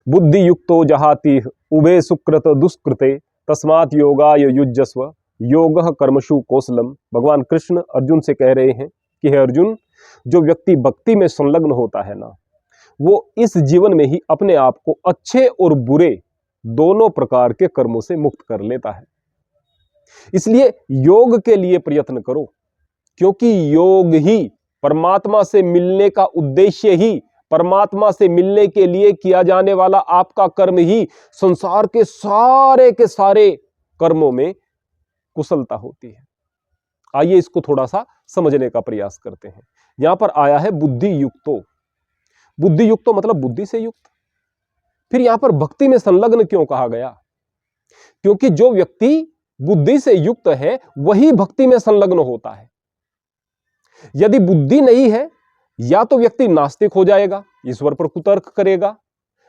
बुद्धि युक्तो जहाति उभे सुकृत दुष्कृते तस्मात् योगाय युज्यस्व योगः कर्मसु कौशलम। भगवान कृष्ण अर्जुन से कह रहे हैं कि हे अर्जुन, जो व्यक्ति भक्ति में संलग्न होता है ना, वो इस जीवन में ही अपने आप को अच्छे और बुरे दोनों प्रकार के कर्मों से मुक्त कर लेता है। इसलिए योग के लिए प्रयत्न करो, क्योंकि योग ही परमात्मा से मिलने का उद्देश्य ही, परमात्मा से मिलने के लिए किया जाने वाला आपका कर्म ही संसार के सारे कर्मों में कुशलता होती है। आइए इसको थोड़ा सा समझने का प्रयास करते हैं। यहां पर आया है बुद्धि युक्तो। बुद्धि युक्तो मतलब बुद्धि से युक्त। फिर यहां पर भक्ति में संलग्न क्यों कहा गया? क्योंकि जो व्यक्ति बुद्धि से युक्त है वही भक्ति में संलग्न होता है। यदि बुद्धि नहीं है, या तो व्यक्ति नास्तिक हो जाएगा, ईश्वर पर कुतर्क करेगा,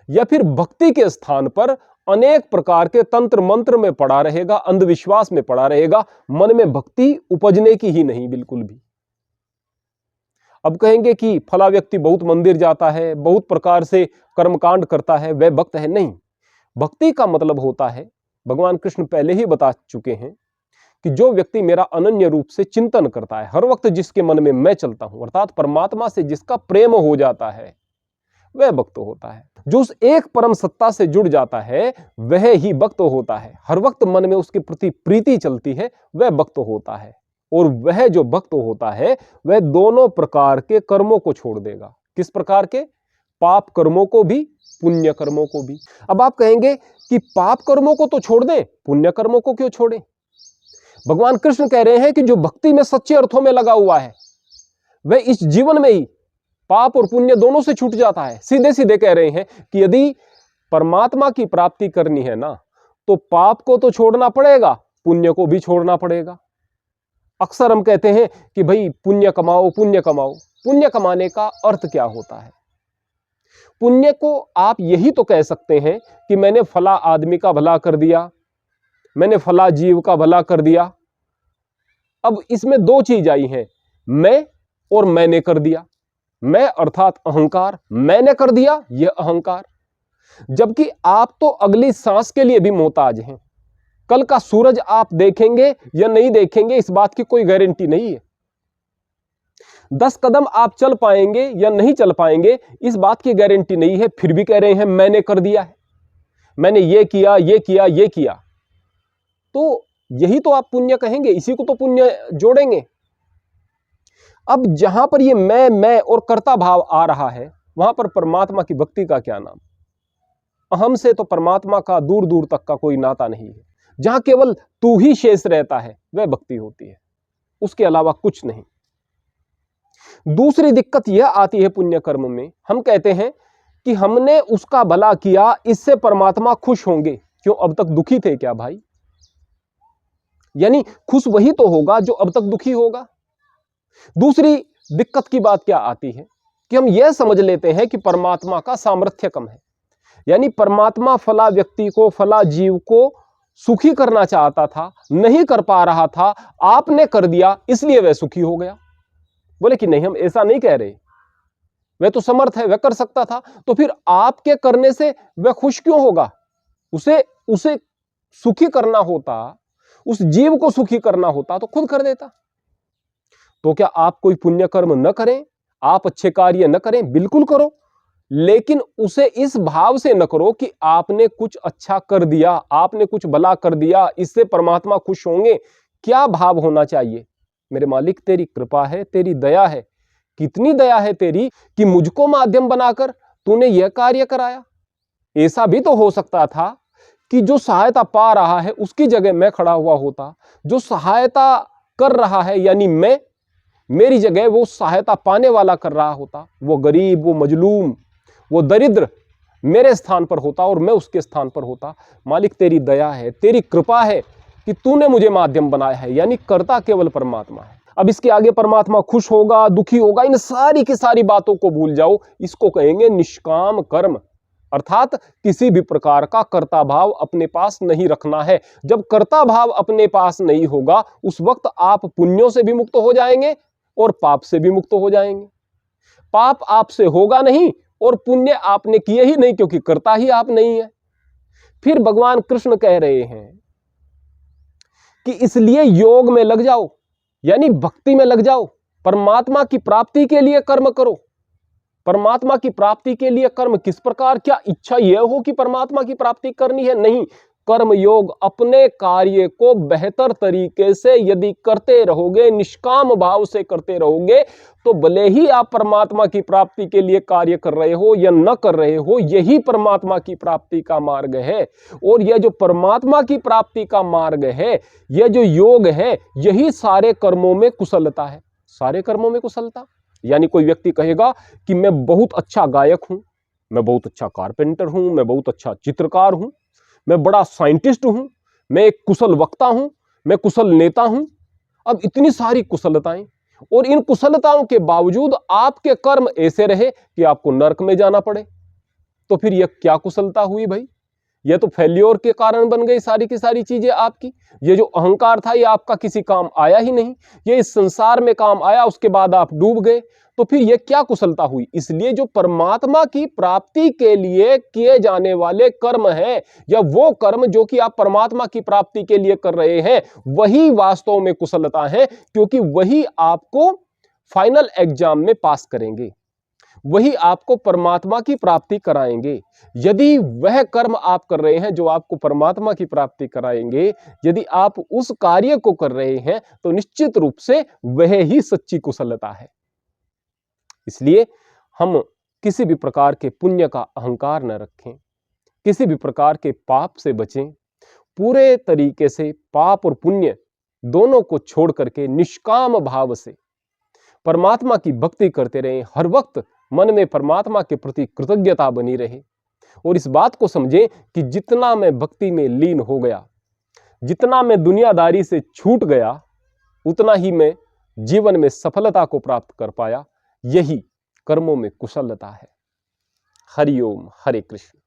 या फिर भक्ति के स्थान पर अनेक प्रकार के तंत्र मंत्र में पड़ा रहेगा, अंधविश्वास में पड़ा रहेगा, मन में भक्ति उपजने की ही नहीं बिल्कुल भी। अब कहेंगे कि फला व्यक्ति बहुत मंदिर जाता है, बहुत प्रकार से कर्मकांड करता है, वह भक्त है। नहीं, भक्ति का मतलब होता है, भगवान कृष्ण पहले ही बता चुके हैं कि जो व्यक्ति मेरा अनन्य रूप से चिंतन करता है, हर वक्त जिसके मन में मैं चलता हूं, अर्थात परमात्मा से जिसका प्रेम हो जाता है, वह भक्त होता है। जो उस एक परम सत्ता से जुड़ जाता है वह ही भक्त होता है। हर वक्त मन में उसके प्रति प्रीति चलती है, वह भक्त होता है। और वह जो भक्त होता है वह दोनों प्रकार के कर्मों को छोड़ देगा। किस प्रकार के? पाप कर्मों को भी, पुण्य कर्मों को भी। अब आप कहेंगे कि पाप कर्मों को तो छोड़ दें, पुण्य कर्मों को क्यों छोड़ें? भगवान कृष्ण कह रहे हैं कि जो भक्ति में सच्चे अर्थों में लगा हुआ है वह इस जीवन में ही पाप और पुण्य दोनों से छूट जाता है। सीधे सीधे कह रहे हैं कि यदि परमात्मा की प्राप्ति करनी है ना, तो पाप को तो छोड़ना पड़ेगा, पुण्य को भी छोड़ना पड़ेगा। अक्सर हम कहते हैं कि भाई पुण्य कमाओ, पुण्य कमाओ। पुण्य कमाने का अर्थ क्या होता है? पुण्य को आप यही तो कह सकते हैं कि मैंने फला आदमी का भला कर दिया, मैंने फला जीव का भला कर दिया। अब इसमें दो चीज आई हैं, मैं और मैंने कर दिया। मैं अर्थात अहंकार, मैंने कर दिया, यह अहंकार। जबकि आप तो अगली सांस के लिए भी मोहताज हैं। कल का सूरज आप देखेंगे या नहीं देखेंगे, इस बात की कोई गारंटी नहीं है। 10 कदम आप चल पाएंगे या नहीं चल पाएंगे, इस बात की गारंटी नहीं है। फिर भी कह रहे हैं मैंने कर दिया है, मैंने ये किया, ये किया, ये किया। तो यही तो आप पुण्य कहेंगे, इसी को तो पुण्य जोड़ेंगे। अब जहां पर ये मैं और कर्ता भाव आ रहा है, वहां पर परमात्मा की भक्ति का क्या नाम? अहम से तो परमात्मा का दूर दूर तक का कोई नाता नहीं है। जहां केवल तू ही शेष रहता है वह भक्ति होती है, उसके अलावा कुछ नहीं। दूसरी दिक्कत यह आती है पुण्य कर्म में, हम कहते हैं कि हमने उसका भला किया, इससे परमात्मा खुश होंगे। क्यों, अब तक दुखी थे क्या भाई? यानी खुश वही तो होगा जो अब तक दुखी होगा। दूसरी दिक्कत की बात क्या आती है कि हम यह समझ लेते हैं कि परमात्मा का सामर्थ्य कम है। यानी परमात्मा फला व्यक्ति को, फला जीव को सुखी करना चाहता था, नहीं कर पा रहा था, आपने कर दिया इसलिए वह सुखी हो गया। बोले कि नहीं, हम ऐसा नहीं कह रहे, वह तो समर्थ है, वह कर सकता था, तो फिर आपके करने से वह खुश क्यों होगा? उसे सुखी करना होता, उस जीव को सुखी करना होता तो खुद कर देता। तो क्या आप कोई पुण्य कर्म न करें, आप अच्छे कार्य न करें? बिल्कुल करो, लेकिन उसे इस भाव से न करो कि आपने कुछ अच्छा कर दिया, आपने कुछ भला कर दिया, इससे परमात्मा खुश होंगे। क्या भाव होना चाहिए? मेरे मालिक तेरी कृपा है, तेरी दया है, कितनी दया है तेरी कि मुझको माध्यम बनाकर तूने यह कार्य कराया। ऐसा भी तो हो सकता था कि जो सहायता पा रहा है उसकी जगह मैं खड़ा हुआ होता, जो सहायता कर रहा है यानी मैं, मेरी जगह वो सहायता पाने वाला कर रहा होता, वो गरीब, वो मजलूम, वो दरिद्र मेरे स्थान पर होता और मैं उसके स्थान पर होता। मालिक तेरी दया है, तेरी कृपा है कि तूने मुझे माध्यम बनाया है। यानी कर्ता केवल परमात्मा है। अब इसके आगे परमात्मा खुश होगा, दुखी होगा, इन सारी की सारी बातों को भूल जाओ। इसको कहेंगे निष्काम कर्म, अर्थात किसी भी प्रकार का कर्ता भाव अपने पास नहीं रखना है। जब कर्ता भाव अपने पास नहीं होगा उस वक्त आप पुण्यों से भी मुक्त हो जाएंगे और पाप से भी मुक्त हो जाएंगे। पाप आपसे होगा नहीं और पुण्य आपने किए ही नहीं, क्योंकि करता ही आप नहीं है। फिर भगवान कृष्ण कह रहे हैं कि इसलिए योग में लग जाओ, यानी भक्ति में लग जाओ, परमात्मा की प्राप्ति के लिए कर्म करो। परमात्मा की प्राप्ति के लिए कर्म किस प्रकार? क्या इच्छा यह हो कि परमात्मा की प्राप्ति करनी है? नहीं। कर्म योग अपने कार्य को बेहतर तरीके से यदि करते रहोगे, निष्काम भाव से करते रहोगे, तो भले ही आप परमात्मा की प्राप्ति के लिए कार्य कर रहे हो या न कर रहे हो, यही परमात्मा की प्राप्ति का मार्ग है। और यह जो परमात्मा की प्राप्ति का मार्ग है, यह जो योग है, यही सारे कर्मों में कुशलता है। सारे कर्मों में कुशलता, यानी कोई व्यक्ति कहेगा कि मैं बहुत अच्छा गायक हूं, मैं बहुत अच्छा कारपेंटर हूं, मैं बहुत अच्छा चित्रकार हूं, मैं बड़ा साइंटिस्ट हूं, मैं एक कुशल वक्ता हूं, मैं कुशल नेता हूं। अब इतनी सारी कुशलताएं, और इन कुशलताओं के बावजूद आपके कर्म ऐसे रहे कि आपको नरक में जाना पड़े, तो फिर यह क्या कुशलता हुई भाई? यह तो फेल्योर के कारण बन गई सारी की सारी चीजें आपकी। ये जो अहंकार था, ये आपका किसी काम आया ही नहीं। ये इस संसार में काम आया, उसके बाद आप डूब गए, तो फिर यह क्या कुशलता हुई? इसलिए जो परमात्मा की प्राप्ति के लिए किए जाने वाले कर्म हैं, या वो कर्म जो कि आप परमात्मा की प्राप्ति के लिए कर रहे हैं, वही वास्तव में कुशलता है, क्योंकि वही आपको फाइनल एग्जाम में पास करेंगे, वही आपको परमात्मा की प्राप्ति कराएंगे। यदि वह कर्म आप कर रहे हैं जो आपको परमात्मा की प्राप्ति कराएंगे, यदि आप उस कार्य को कर रहे हैं, तो निश्चित रूप से वह ही सच्ची कुशलता है। इसलिए हम किसी भी प्रकार के पुण्य का अहंकार न रखें, किसी भी प्रकार के पाप से बचें, पूरे तरीके से पाप और पुण्य दोनों को छोड़ करके निष्काम भाव से परमात्मा की भक्ति करते रहें। हर वक्त मन में परमात्मा के प्रति कृतज्ञता बनी रहे, और इस बात को समझें कि जितना मैं भक्ति में लीन हो गया, जितना मैं दुनियादारी से छूट गया, उतना ही मैं जीवन में सफलता को प्राप्त कर पाया। यही कर्मों में कुशलता है। हरि ओम, हरे कृष्ण।